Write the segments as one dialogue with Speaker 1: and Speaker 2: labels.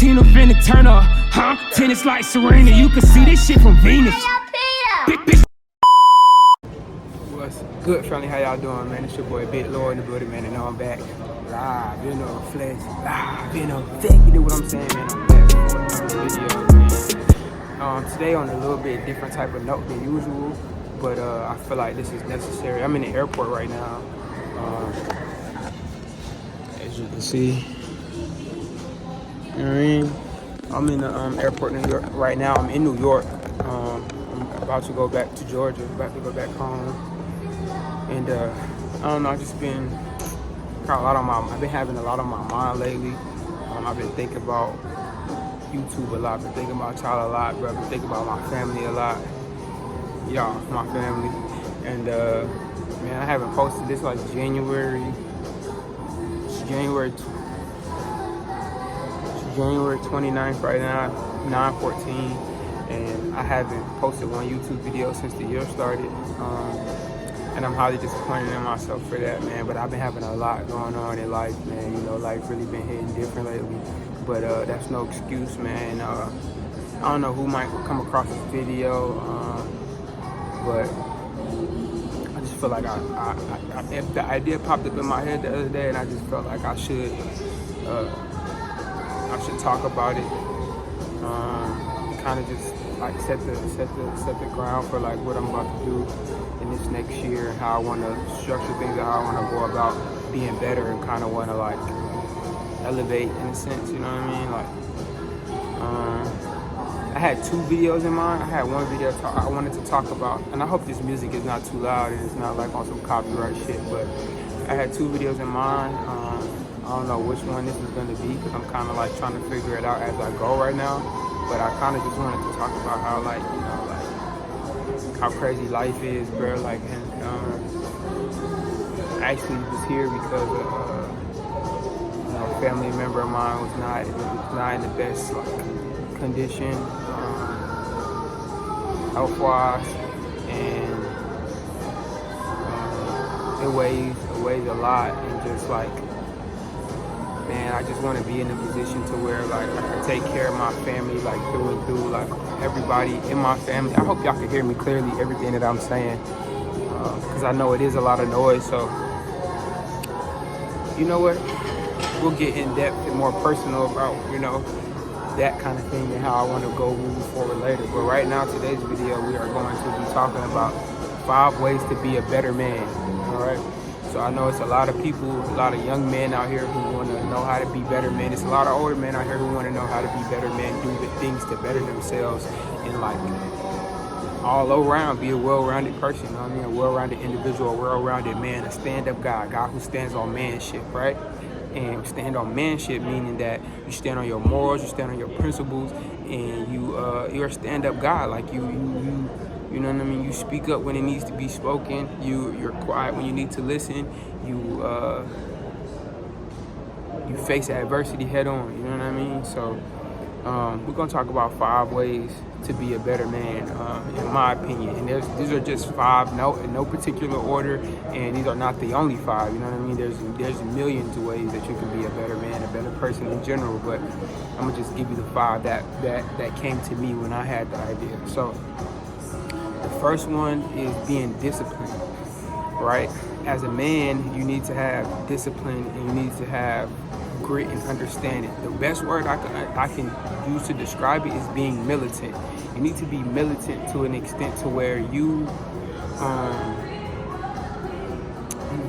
Speaker 1: Tina finna turn up, huh? Tennis like Serena, you can see this shit from Venus.
Speaker 2: What's good, family? How y'all doing, man? It's your boy Big Lord in the building, man, and now I'm back live, you know, flex, live, you know, thick. You know what I'm saying, man? I'm back for another video, man. Today on a little bit different type of note than usual, but I feel like this is necessary. I'm in the airport right now. As you can see, you know what I mean? I'm in the airport in New York right now. I'm in New York. I'm about to go back to Georgia, about to go back home. And I don't know, I've been having a lot on my mind lately. I've been thinking about YouTube a lot, been thinking about y'all a lot, bro. I've been thinking about my family a lot. Y'all, my family. And man, I haven't posted this like January 29th right now, 9/14, and I haven't posted one YouTube video since the year started, and I'm highly disappointed in myself for that, man. But I've been having a lot going on in life, man. You know, life really been hitting different lately, but that's no excuse, man. I don't know who might come across this video, but I just feel like the idea popped up in my head the other day, and I just felt like I should talk about it. Kind of just like set the ground for like what I'm about to do in this next year, and how I want to structure things, and how I want to go about being better, and kind of want to like elevate in a sense. You know what I mean? Like, I had two videos in mind. I had one video I wanted to talk about, and I hope this music is not too loud and it's not like on some copyright shit. But I had two videos in mind. I don't know which one this is going to be, because I'm kind of like trying to figure it out as I go right now. But I kind of just wanted to talk about how, like, you know, like how crazy life is, bro. Like, and I actually was here because you know, a family member of mine was not in the best like condition, health-wise, and it weighs a lot, and just like, man, I just want to be in a position to where like I can take care of my family, like through and through, like everybody in my family. I hope y'all can hear me clearly, everything that I'm saying, because I know it is a lot of noise. So, you know what? We'll get in depth and more personal about, you know, that kind of thing and how I want to go moving forward later. But right now, today's video, we are going to be talking about 5 ways to be a better man. All right. So I know it's a lot of people, a lot of young men out here who want to know how to be better men. It's a lot of older men out here who want to know how to be better men, do the things to better themselves, and like all around be a well-rounded person. You know what I mean? A well-rounded individual, a well-rounded man, a stand-up guy, a guy who stands on manship, right? And stand on manship meaning that you stand on your morals, you stand on your principles, and you're a stand-up guy. Like you know what I mean? You speak up when it needs to be spoken. You're quiet when you need to listen. You face adversity head on. You know what I mean? So we're gonna talk about 5 ways to be a better man, in my opinion. And these are just 5, in no particular order. And these are not the only 5. You know what I mean? There's millions of ways that you can be a better man, a better person in general. But I'm gonna just give you the 5 that came to me when I had the idea. So. The first one is being disciplined, right? As a man, you need to have discipline, and you need to have grit and understanding. The best word I can use to describe it is being militant. You need to be militant to an extent to where you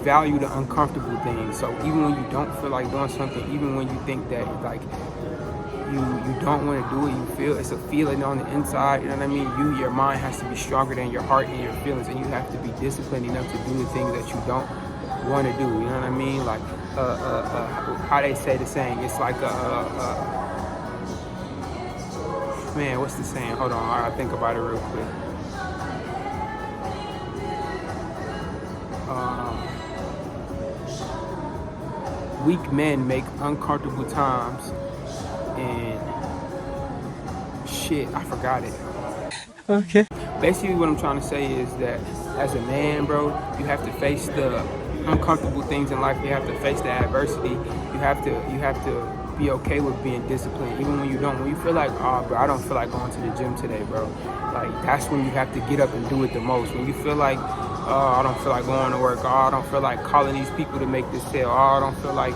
Speaker 2: value the uncomfortable things. So even when you don't feel like doing something, even when you think that like you don't want to do it, you feel it's a feeling on the inside, you know what I mean? Your mind has to be stronger than your heart and your feelings, and you have to be disciplined enough to do the things that you don't want to do, you know what I mean? Like how they say the saying, it's like man, what's the saying? Hold on, I'll think about it real quick. Weak men make uncomfortable times. And shit, I forgot it. Okay. Basically what I'm trying to say is that as a man, bro, you have to face the uncomfortable things in life. You have to face the adversity. You have to be okay with being disciplined, even when you don't. When you feel like, oh, bro, I don't feel like going to the gym today, bro. Like, that's when you have to get up and do it the most. When you feel like, oh, I don't feel like going to work. Oh, I don't feel like calling these people to make this sale. Oh, I don't feel like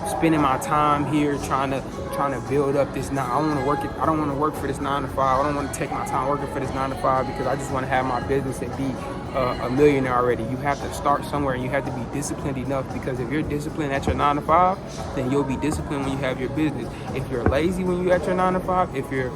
Speaker 2: spending my time here trying to build up this. I don't want to work for this 9 to 5. I don't want to take my time working for this 9 to 5 because I just want to have my business and be a millionaire already. You have to start somewhere, and you have to be disciplined enough, because if you're disciplined at your 9 to 5, then you'll be disciplined when you have your business. If you're lazy when you're at your 9 to 5, if you're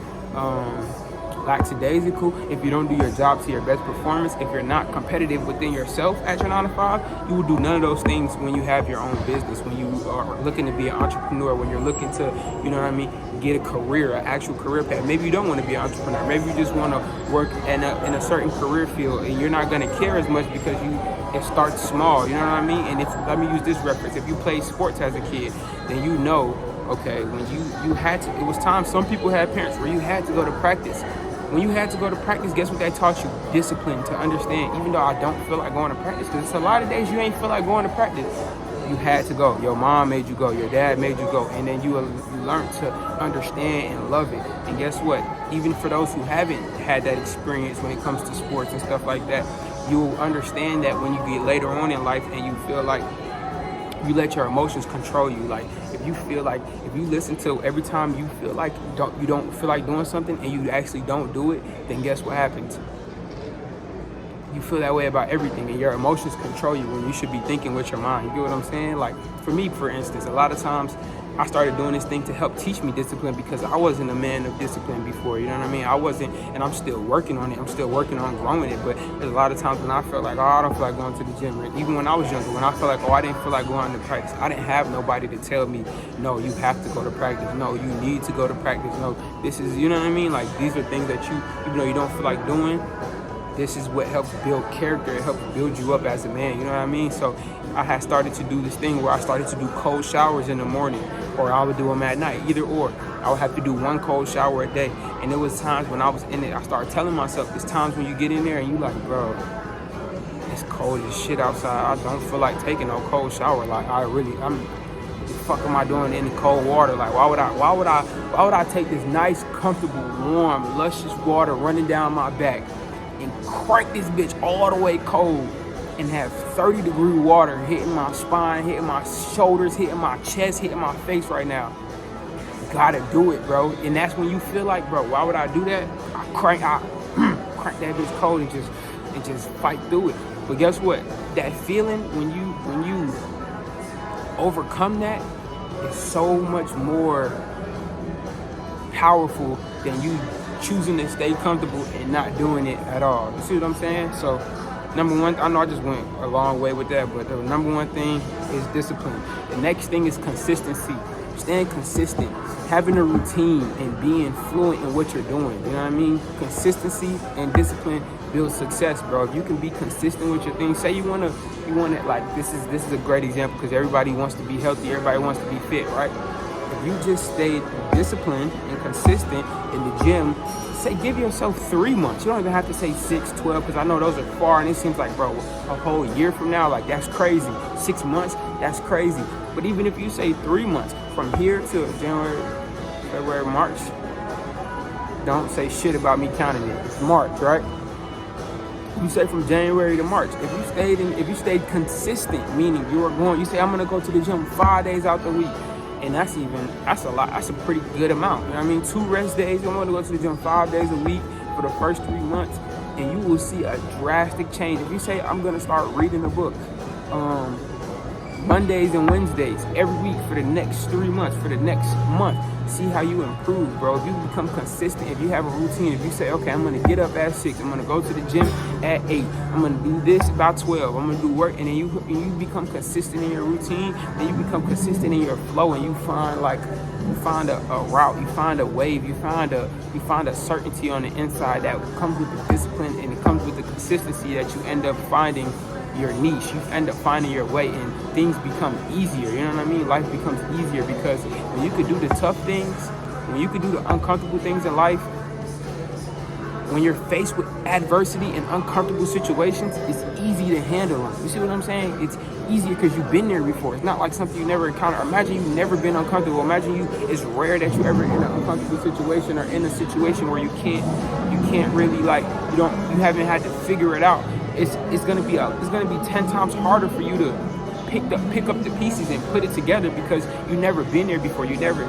Speaker 2: lackadaisical, if you don't do your job to your best performance, if you're not competitive within yourself at your 9 to 5, you will do none of those things when you have your own business, when you are looking to be an entrepreneur, when you're looking to, you know what I mean, get a career, an actual career path. Maybe you don't want to be an entrepreneur. Maybe you just want to work in a certain career field, and you're not going to care as much because it starts small, you know what I mean? And let me use this reference. If you played sports as a kid, then you know, okay, when you had to, it was time. Some people had parents where you had to go to practice. When you had to go to practice, guess what they taught you? Discipline, to understand. Even though I don't feel like going to practice, because it's a lot of days you ain't feel like going to practice, you had to go. Your mom made you go. Your dad made you go. And then you learn to understand and love it. And guess what? Even for those who haven't had that experience when it comes to sports and stuff like that, you'll understand that when you get later on in life and you feel like you let your emotions control you. Like, if you listen to every time you feel like you don't feel like doing something and you actually don't do it, then guess what happens? You feel that way about everything, and your emotions control you when you should be thinking with your mind. You get what I'm saying? Like, for me, for instance, a lot of times I started doing this thing to help teach me discipline, because I wasn't a man of discipline before, you know what I mean? I wasn't, and I'm still working on it. I'm still working on growing it, but there's a lot of times when I felt like, oh, I don't feel like going to the gym. Right? Even when I was younger, when I felt like, oh, I didn't feel like going to practice, I didn't have nobody to tell me, no, you have to go to practice. No, you need to go to practice. No, this is, you know what I mean? Like, these are things that you, even though you don't feel like doing, this is what helps build character. It helps build you up as a man, you know what I mean? So I had started to do this thing where I started to do cold showers in the morning, or I would do them at night, either or. I would have to do one cold shower a day. And there was times when I was in it, I started telling myself, there's times when you get in there and you like, bro, it's cold as shit outside. I don't feel like taking no cold shower. Like, what the fuck am I doing in the cold water? Like, why would I take this nice, comfortable, warm, luscious water running down my back and crank this bitch all the way cold and have 30-degree water hitting my spine, hitting my shoulders, hitting my chest, hitting my face right now? Gotta do it, bro. And that's when you feel like, bro, why would I do that? I crank that bitch cold and just fight through it. But guess what? That feeling when you overcome that is so much more powerful than you choosing to stay comfortable and not doing it at all. You see what I'm saying? So, number one, I know I just went a long way with that, but the number one thing is discipline. The next thing is consistency. Staying consistent, having a routine, and being fluent in what you're doing. You know what I mean? Consistency and discipline build success, bro. If you can be consistent with your things, say you want to, like, this is a great example, because everybody wants to be healthy, everybody wants to be fit, right? If you just stay disciplined and consistent in the gym, say give yourself 3 months. You don't even have to say 6, 12, because I know those are far, and it seems like, bro, a whole year from now, like, that's crazy. 6 months, that's crazy. But even if you say 3 months, from here to January, February, March, don't say shit about me counting it. It's March, right? You say from January to March. If you stayed consistent, meaning you say I'm gonna go to the gym 5 days out the week. And that's a lot. That's a pretty good amount. You know what I mean? 2 rest days. I'm going to go to the gym 5 days a week for the first 3 months, and you will see a drastic change. If you say, I'm going to start reading a book Mondays and Wednesdays every week for the next 3 months, for the next month, see how you improve, bro. If you become consistent, if you have a routine, if you say, okay, I'm going to get up at 6, I'm going to go to the gym at 8, I'm going to do this about 12, I'm going to do work, and then you become consistent in your routine, then you become consistent in your flow, and you find a route, you find a wave, you find a certainty on the inside that comes with the discipline, and it comes with the consistency that you end up finding your niche. You end up finding your way, and things become easier. You know what I mean? Life becomes easier, because when you could do the tough things, when you could do the uncomfortable things in life, when you're faced with adversity and uncomfortable situations, it's easy to handle them. You see what I'm saying? It's easier because you've been there before. It's not like something you never encountered. Imagine you've never been uncomfortable. Imagine it's rare that you ever in an uncomfortable situation or in a situation where you can't really you haven't had to figure it out. It's gonna be 10 times harder for you to pick up the pieces and put it together because you've never been there before. You never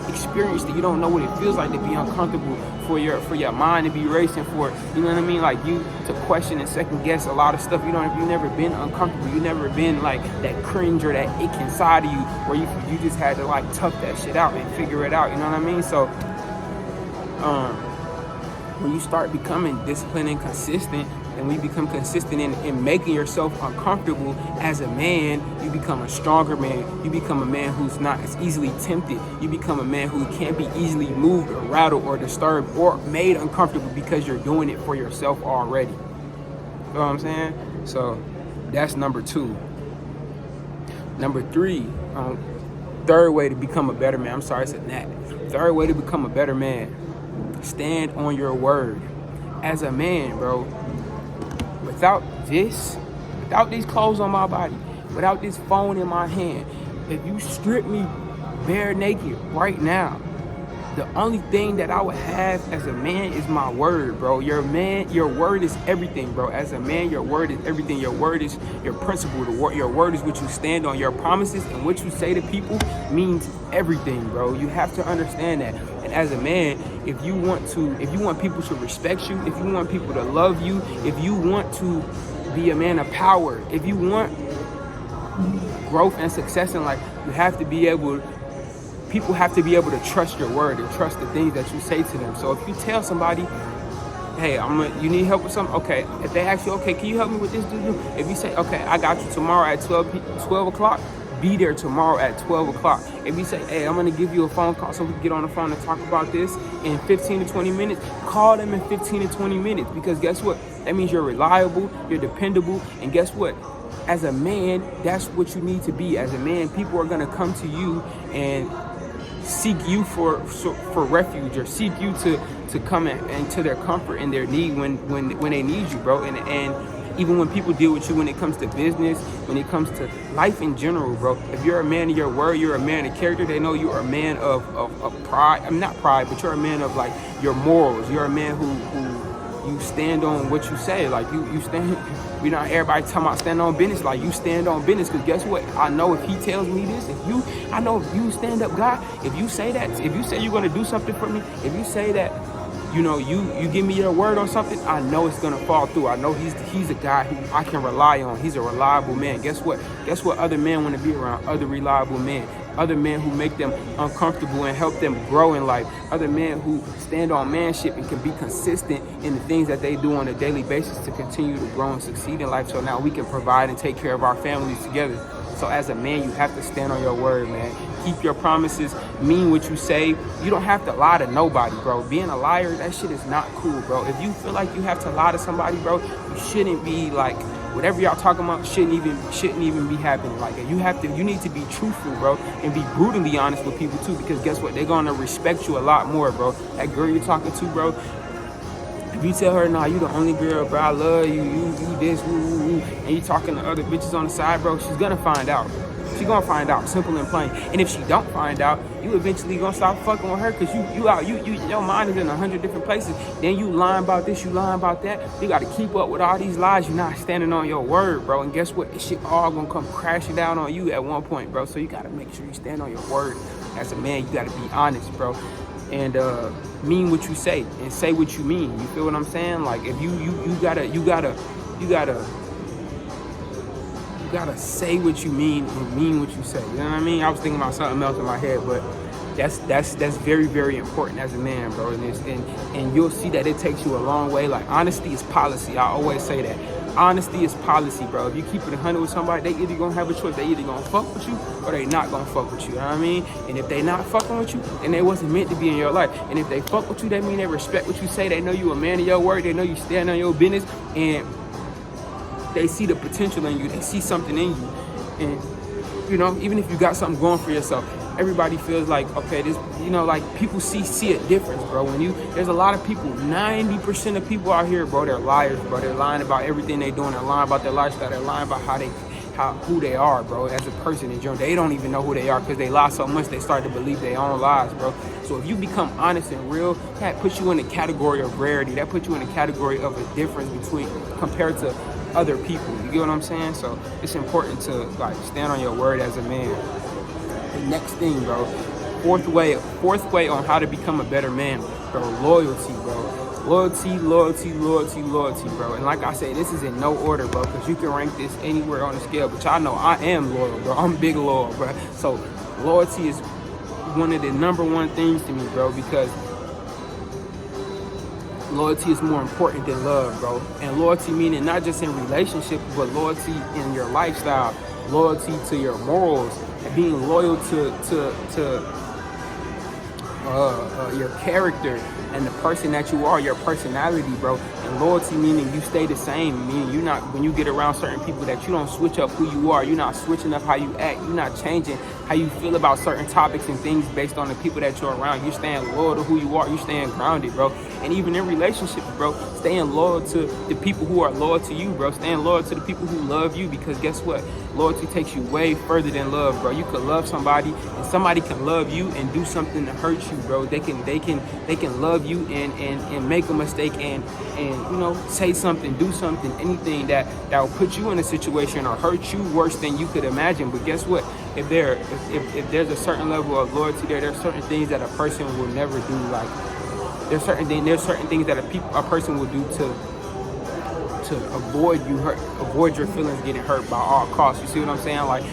Speaker 2: experienced it. You don't know what it feels like to be uncomfortable, for your mind to be racing, for, you know what I mean, like you to question and second guess a lot of stuff. You've never been uncomfortable. You've never been like that cringe or that ick inside of you where you just had to like tough that shit out and figure it out. You know what I mean? So when you start becoming disciplined and consistent, and we become consistent in making yourself uncomfortable as a man, you become a stronger man. You become a man who's not as easily tempted. You become a man who can't be easily moved or rattled or disturbed or made uncomfortable because you're doing it for yourself already. You know what I'm saying? So that's number 2. Number 3, third way to become a better man. I'm sorry, I said that. Third way to become a better man: stand on your word. As a man, bro, without these clothes on my body, without this phone in my hand, if you strip me bare naked right now, the only thing that I would have as a man is my word, bro. Your word is everything, bro. As a man, your word is everything. Your word is your principle. Your word is what you stand on. Your promises and what you say to people means everything, bro. You have to understand that. And as a man, if you want people to respect you, if you want people to love you, if you want to be a man of power, if you want growth and success in life, people have to be able to trust your word and trust the things that you say to them. So if you tell somebody, hey, you need help with something? Okay. If they ask you, okay, can you help me with this? If you say, okay, I got you tomorrow at 12 o'clock, be there tomorrow at 12 o'clock. If you say, hey, I'm going to give you a phone call so we can get on the phone and talk about this in 15 to 20 minutes, call them in 15 to 20 minutes. Because guess what? That means you're reliable, you're dependable, and guess what? As a man, that's what you need to be. As a man, people are going to come to you and seek you for refuge, or seek you to come and to their comfort and their need when they need you, bro. And even when people deal with you when it comes to business, when it comes to life in general, bro, if you're a man of your word, you're a man of character, they know you're a man of pride. I mean, not pride, but you're a man of like your morals. You're a man who you stand on what you say. Like you stand, you know, everybody talking about stand on business. Like you stand on business, because guess what? I know if he tells me this, I know if you stand up guy, if you say that, if you say you're going to do something for me, if you say that, you know, you give me your word on something, I know it's gonna fall through. I know he's a guy who I can rely on. He's a reliable man. Guess what? Other men want to be around other reliable men. Other men who make them uncomfortable and help them grow in life. Other men who stand on manship and can be consistent in the things that they do on a daily basis to continue to grow and succeed in life. So now we can provide and take care of our families together. So as a man, you have to stand on your word, man. Keep your promises, mean what you say. You don't have to lie to nobody, bro. Being a liar, that shit is not cool, bro. If you feel like you have to lie to somebody, bro, you shouldn't be like, whatever y'all talking about shouldn't even be happening. Like, you need to be truthful, bro, and be brutally honest with people too, because guess what? They're gonna respect you a lot more, bro. That girl you're talking to, bro, if you tell her, nah, you the only girl, bro, I love you, you this, and you talking to other bitches on the side, bro, she's gonna find out. She's gonna find out, simple and plain. And if she don't find out, you eventually gonna stop fucking with her, because your mind is in 100 different places. Then you lying about this, you lying about that. You gotta keep up with all these lies. You're not standing on your word, bro. And guess what? This shit all gonna come crashing down on you at one point, bro. So you gotta make sure you stand on your word. As a man, you gotta be honest, bro. And mean what you say and say what you mean. You feel what I'm saying? Like, if you gotta say what you mean and mean what you say. You know what I mean? I was thinking about something else in my head, but that's very, very important as a man, bro. And you'll see that it takes you a long way. Like, honesty is policy. I always say that. Honesty is policy, bro. If you keep it 100 with somebody, they either gonna have a choice. They either gonna fuck with you or they not gonna fuck with you. You know what I mean? And if they not fucking with you, then they wasn't meant to be in your life. And if they fuck with you, that mean they respect what you say. They know you a man of your word. They know you stand on your business, and they see the potential in you. They see something in you. And, you know, even if you got something going for yourself, everybody feels like, okay, this, you know, like people see a difference, bro. There's a lot of people, 90% of people out here, bro, they're liars, bro. They're lying about everything they're doing. They're lying about their lifestyle. They're lying about who they are, bro, as a person in general. They don't even know who they are because they lie so much they start to believe their own lies, bro. So if you become honest and real, that puts you in the category of rarity. That puts you in the category of a difference compared to other people. You get what I'm saying? So it's important to like stand on your word as a man. The next thing, bro, fourth way on how to become a better man, bro, loyalty, bro. Loyalty, bro. And like I say, this is in no order, bro, because you can rank this anywhere on the scale. But y'all know I am loyal, bro. I'm big loyal, bro. So loyalty is one of the number one things to me, bro, because loyalty is more important than love, bro. And loyalty meaning not just in relationships, but loyalty in your lifestyle, loyalty to your morals, and being loyal to your character and the person that you are, your personality, bro. And loyalty meaning you stay the same, meaning you're not, when you get around certain people, that you don't switch up who you are. You're not switching up how you act. You're not changing how you feel about certain topics and things based on the people that you're around. You're staying loyal to who you are. You're staying grounded, bro. And even in relationships, bro, staying loyal to the people who are loyal to you, bro. Staying loyal to the people who love you, because guess what? Loyalty takes you way further than love, bro. You could love somebody and somebody can love you and do something to hurt you, bro. They can love you and make a mistake and you know, say something, do something, anything that will put you in a situation or hurt you worse than you could imagine. But guess what? If there's a certain level of loyalty there's certain things that a person will never do. Like there's certain things that a person will do to avoid your feelings getting hurt by all costs. You see what I'm saying? Like,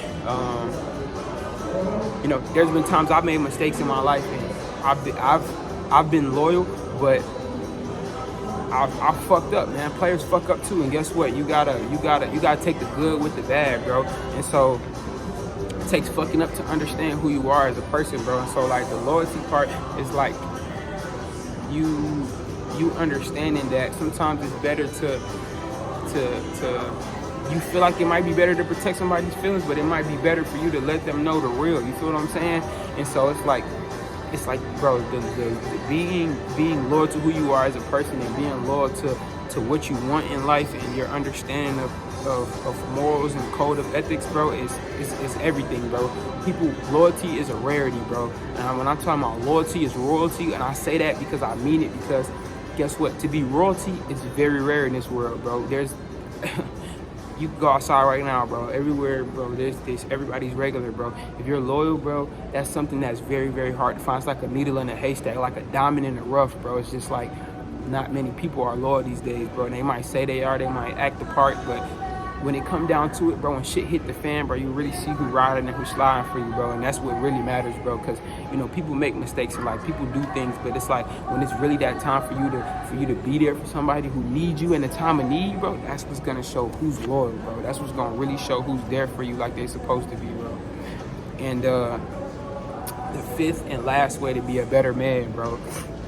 Speaker 2: you know, there's been times I've made mistakes in my life and I've been loyal, but I fucked up, man. Players fuck up too, and guess what? You gotta take the good with the bad, bro. And so it takes fucking up to understand who you are as a person, bro. And so like the loyalty part is like you understanding that sometimes it's better to you feel like it might be better to protect somebody's feelings, but it might be better for you to let them know the real. You feel what I'm saying? And so it's like, bro, the being loyal to who you are as a person and being loyal to what you want in life and your understanding of morals and code of ethics, bro, is everything, bro. Loyalty is a rarity, bro. And when I'm talking about loyalty is royalty, and I say that because I mean it, because guess what? To be royalty is very rare in this world, bro. You can go outside right now, bro. Everywhere, bro, there's everybody's regular, bro. If you're loyal, bro, that's something that's very, very hard to find. It's like a needle in a haystack, like a diamond in the rough, bro. It's just like not many people are loyal these days, bro. And they might say they are, they might act the part, but when it come down to it, bro, when shit hit the fan, bro, you really see who riding and who's sliding for you, bro. And that's what really matters, bro, because, you know, people make mistakes and, like, people do things, but it's like when it's really that time for you to be there for somebody who needs you in the time of need, bro, that's what's going to show who's loyal, bro. That's what's going to really show who's there for you like they're supposed to be, bro. And the fifth and last way to be a better man, bro.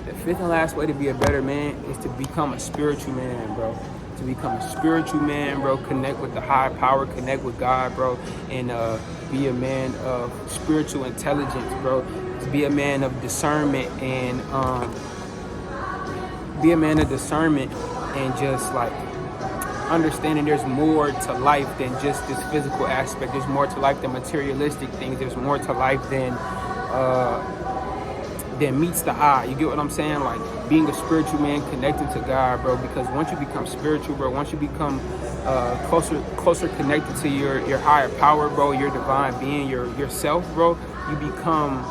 Speaker 2: The fifth and last way to be a better man is to become a spiritual man, bro. To become a spiritual man, bro, connect with the higher power, connect with God, bro, and be a man of spiritual intelligence, bro. To be a man of discernment and just like understanding there's more to life than just this physical aspect. There's more to life than materialistic things. There's more to life than meets the eye. You get what I'm saying? Like being a spiritual man, connecting to God, bro, because once you become spiritual, bro, once you become closer connected to your higher power, bro, your divine being, yourself, bro, you become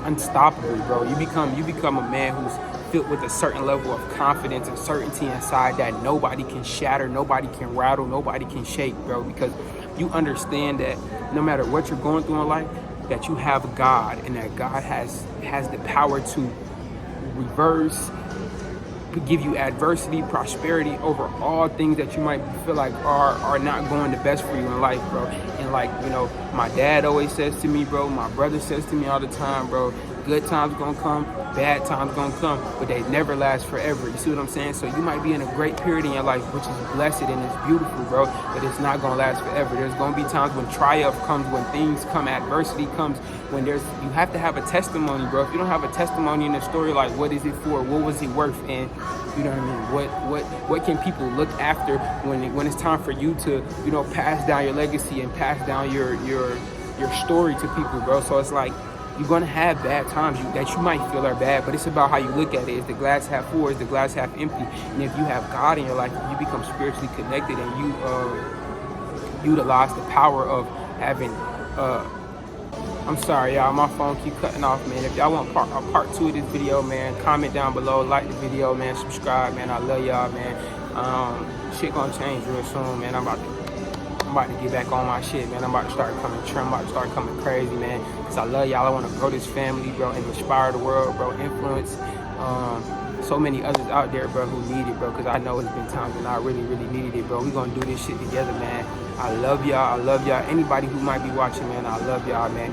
Speaker 2: unstoppable, bro. You become a man who's filled with a certain level of confidence and certainty inside that nobody can shatter, nobody can rattle, nobody can shake, bro, because you understand that no matter what you're going through in life, that you have God, and that God has the power to reverse, to give you adversity, prosperity over all things that you might feel like are not going the best for you in life, bro. And like, you know, my dad always says to me, bro, my brother says to me all the time, bro, Good times gonna come, bad times gonna come, but they never last forever. You see what I'm saying? So you might be in a great period in your life, which is blessed and it's beautiful, bro, but it's not gonna last forever. There's gonna be times when triumph comes, when things come, adversity comes, when you have to have a testimony, bro. If you don't have a testimony in the story, like, what is it for? What was it worth? And you know what I mean? What can people look after when it's time for you to, you know, pass down your legacy and pass down your story to people, bro? So it's like, you're gonna have bad times that you might feel are bad, but it's about how you look at it. Is the glass half full? Is the glass half empty? And if you have God in your life, you become spiritually connected, and you utilize the power of having. I'm sorry, y'all. My phone keep cutting off, man. If y'all want part 2 of this video, man, comment down below, like the video, man, subscribe, man. I love y'all, man. Shit gonna change real soon, man. I'm about to get back on my shit, man. I'm about to start coming trim, I'm about to start coming crazy, man. Cause I love y'all. I want to grow this family, bro, and inspire the world, bro. Influence so many others out there, bro, who need it, bro. Cause I know it's been times when I really, really needed it, bro. We gonna do this shit together, man. I love y'all. I love y'all. Anybody who might be watching, man, I love y'all, man.